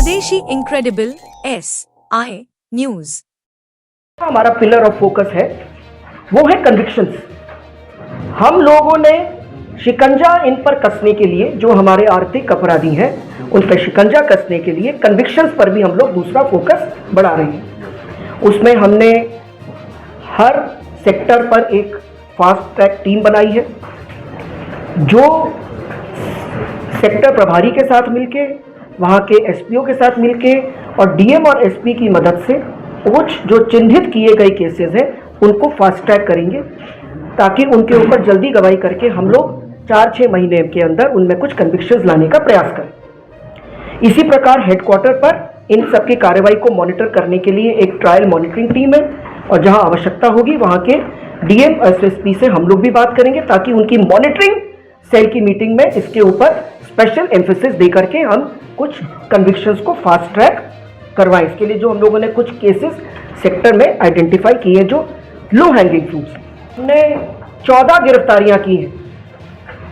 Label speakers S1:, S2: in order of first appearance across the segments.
S1: स्वदेशी incredible SI news.
S2: हमारा pillar of focus है वो है कन्विक्शंस। हम लोगों ने शिकंजा इन पर कसने के लिए, जो हमारे आर्थिक अपराधी हैं उन पर शिकंजा कसने के लिए कन्विक्शंस पर भी हम लोग दूसरा फोकस बढ़ा रहे हैं। उसमें हमने हर सेक्टर पर एक फास्ट ट्रैक टीम बनाई है, जो सेक्टर प्रभारी के साथ मिलके, वहाँ के एसपीओ के साथ मिलके और डीएम और एसपी की मदद से कुछ जो चिन्हित किए गए केसेस हैं उनको फास्ट ट्रैक करेंगे, ताकि उनके ऊपर जल्दी गवाही करके हम लोग 4-6 महीने के अंदर उनमें कुछ कन्विक्शंस लाने का प्रयास करें। इसी प्रकार हेडक्वार्टर पर इन सबकी कार्रवाई को मॉनिटर करने के लिए एक ट्रायल मॉनिटरिंग टीम है, और जहां आवश्यकता होगी वहां के डीएम एसएसपी से हम लोग भी बात करेंगे, ताकि उनकी मॉनिटरिंग सेल की मीटिंग में इसके ऊपर स्पेशल एम्फेसिस दे करके हम कुछ कन्विक्शंस को फास्ट ट्रैक करवाएं। इसके लिए जो हम लोगों ने कुछ केसेस सेक्टर में आइडेंटिफाई किए हैं, जो लो हैंगिंग फ्रूट्स, हमने 14 गिरफ्तारियां की हैं।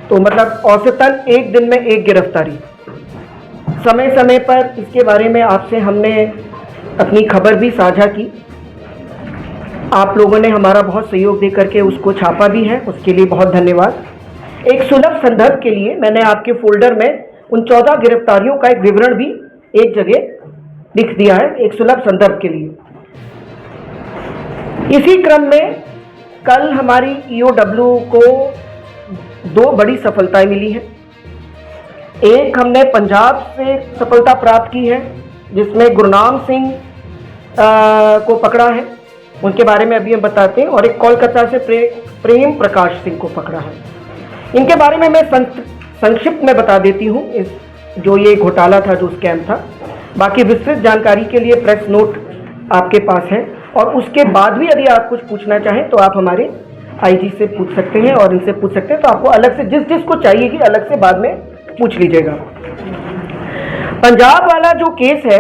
S2: तो मतलब औसतन एक दिन में एक गिरफ्तारी। समय समय पर इसके बारे में आपसे हमने अपनी खबर भी साझा की। आप लोगों ने हमारा बहुत सहयोग दे करके उसको छापा भी है, उसके लिए बहुत धन्यवाद। एक सुलभ संदर्भ के लिए मैंने आपके फोल्डर में उन 14 गिरफ्तारियों का एक विवरण भी एक जगह लिख दिया है, एक सुलभ संदर्भ के लिए। इसी क्रम में कल हमारी ईओडब्ल्यू को 2 बड़ी सफलताएं मिली हैं। एक हमने पंजाब से सफलता प्राप्त की है, जिसमें गुरनाम सिंह को पकड़ा है, उनके बारे में अभी हम बताते हैं, और एक कोलकाता से प्रेम प्रकाश सिंह को पकड़ा है। इनके बारे में मैं संक्षिप्त में बता देती हूँ, जो ये घोटाला था, जो स्कैम था। बाकी विस्तृत जानकारी के लिए प्रेस नोट आपके पास है, और उसके बाद भी यदि आप कुछ पूछना चाहें तो आप हमारे आईजी से पूछ सकते हैं और इनसे पूछ सकते हैं। तो आपको अलग से जिसको चाहिए कि अलग से बाद में पूछ लीजिएगा। पंजाब वाला जो केस है,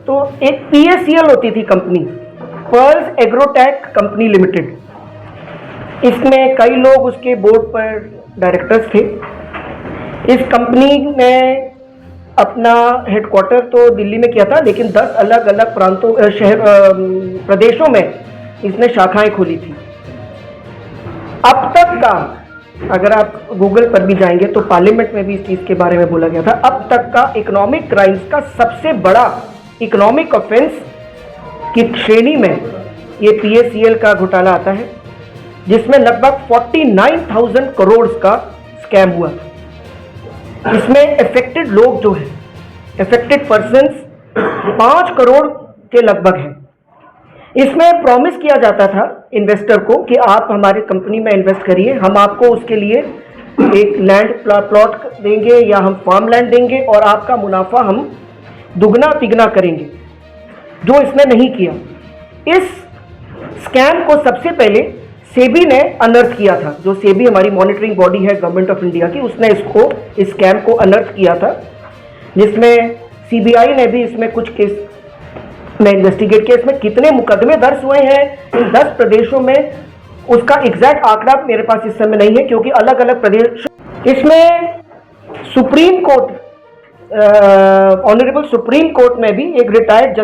S2: तो एक PACL होती थी company, pearls agrotech company limited. इसमें कई लोग उसके बोर्ड पर डायरेक्टर्स थे। इस कंपनी ने अपना हेडक्वार्टर तो दिल्ली में किया था, लेकिन 10 अलग अलग प्रांतों प्रदेशों में इसने शाखाएं खोली थी। अब तक का, अगर आप गूगल पर भी जाएंगे तो पार्लियामेंट में भी इस चीज़ के बारे में बोला गया था, अब तक का इकोनॉमिक क्राइम्स का सबसे बड़ा इकोनॉमिक ऑफेंस की श्रेणी में ये PACL का घोटाला आता है, जिसमें लगभग 49,000 करोड़ का स्कैम हुआ। इसमें अफेक्टेड लोग जो हैं, अफेक्टेड पर्सन्स 5 करोड़ के लगभग हैं। इसमें प्रॉमिस किया जाता था इन्वेस्टर को कि आप हमारी कंपनी में इन्वेस्ट करिए, हम आपको उसके लिए एक लैंड प्लॉट देंगे या हम फार्म लैंड देंगे, और आपका मुनाफा हम दुगना तिगना करेंगे, जो इसने नहीं किया। इस स्कैम को सबसे पहले सेबी ने अनर्थ किया था। जो सेबी हमारी मॉनिटरिंग बॉडी है गवर्नमेंट ऑफ इंडिया की, उसने इस स्कैम को अनर्थ किया था, जिसमें CBI ने भी इसमें कुछ केस में इन्वेस्टिगेट किया। इसमें कितने मुकदमे दर्ज हुए हैं इन 10 प्रदेशों में, उसका एग्जैक्ट आंकड़ा मेरे पास इस समय नहीं है, क्योंकि अलग अलग प्रदेश। इसमें supreme court, honourable supreme court में भी एक रिटायर्ड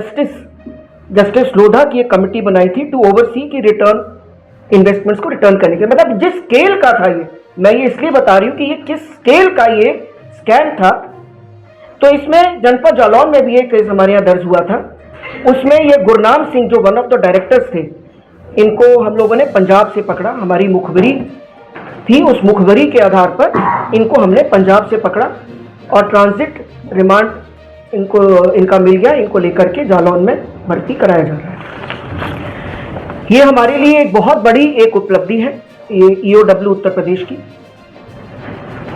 S2: जस्टिस लोधा की एक कमेटी बनाई थी टू ओवरसी की रिटर्न इन्वेस्टमेंट्स को रिटर्न करने के। मतलब जिस स्केल का था ये, मैं ये इसलिए बता रही हूँ कि ये किस स्केल का ये स्कैम था। तो इसमें जनपद जालौन में भी एक केस हमारे यहाँ दर्ज हुआ था। उसमें ये गुरनाम सिंह, जो वन ऑफ द डायरेक्टर्स थे, इनको हम लोगों ने पंजाब से पकड़ा। हमारी मुखबिरी थी, उस मुखबिरी के आधार पर इनको हमने पंजाब से पकड़ा, और ट्रांजिट रिमांड इनका मिल गया। इनको लेकर के जालौन में भर्ती कराया जा रहा है। ये हमारे लिए एक बहुत बड़ी एक उपलब्धि है, ये ईओडब्ल्यू उत्तर प्रदेश की।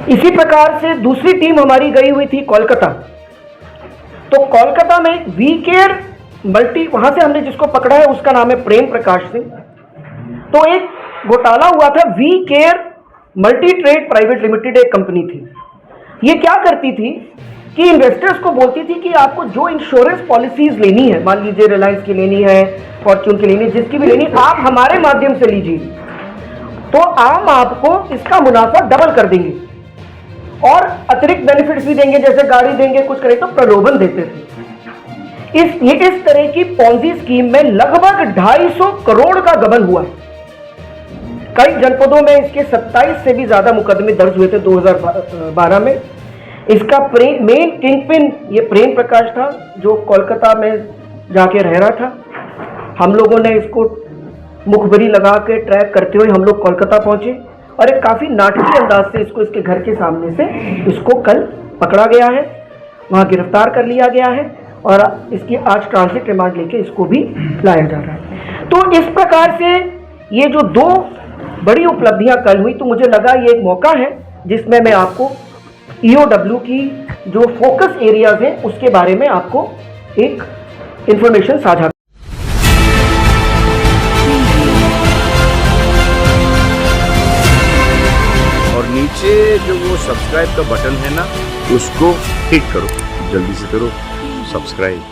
S2: इसी प्रकार से दूसरी टीम हमारी गई हुई थी कोलकाता। तो कोलकाता में वी केयर मल्टी, वहां से हमने जिसको पकड़ा है उसका नाम है प्रेम प्रकाश सिंह। तो एक घोटाला हुआ था, V Care Multi Trade Private Limited एक कंपनी थी। ये क्या करती थी कि इन्वेस्टर्स को बोलती थी कि आपको जो इंश्योरेंस पॉलिसीज लेनी है, मान लीजिए रिलायंस की लेनी है, फॉर्च्यून की लेनी है, जिसकी भी लेनी, आप हमारे माध्यम से लीजिए, तो हम आपको इसका मुनाफा डबल कर देंगे और अतिरिक्त बेनिफिट्स भी देंगे, जैसे गाड़ी देंगे, कुछ करें, तो प्रलोभन देते थे। इस तरह की पॉन्जी स्कीम में लगभग 250 करोड़ का गबन हुआ है। कई जनपदों में इसके 27 से भी ज्यादा मुकदमे दर्ज हुए थे 2012 में। इसका मेन किंगपिन ये प्रेम प्रकाश था, जो कोलकाता में जाके रह रहा था। हम लोगों ने इसको मुखबरी लगा के ट्रैक करते हुए हम लोग कोलकाता पहुंचे और एक काफी नाटकीय अंदाज से इसको इसके घर के सामने से इसको कल पकड़ा गया है, वहां गिरफ्तार कर लिया गया है और इसकी आज ट्रांजिट रिमांड लेके इसको भी लाया जा रहा है। तो इस प्रकार से ये जो दो बड़ी उपलब्धियां कल हुई, तो मुझे लगा ये एक मौका है जिसमें मैं आपको ईओडब्ल्यू की जो फोकस एरियाज हैं उसके बारे में आपको एक इंफॉर्मेशन साझा।
S3: और नीचे जो वो सब्सक्राइब का बटन है ना, उसको हिट करो, जल्दी से करो सब्सक्राइब।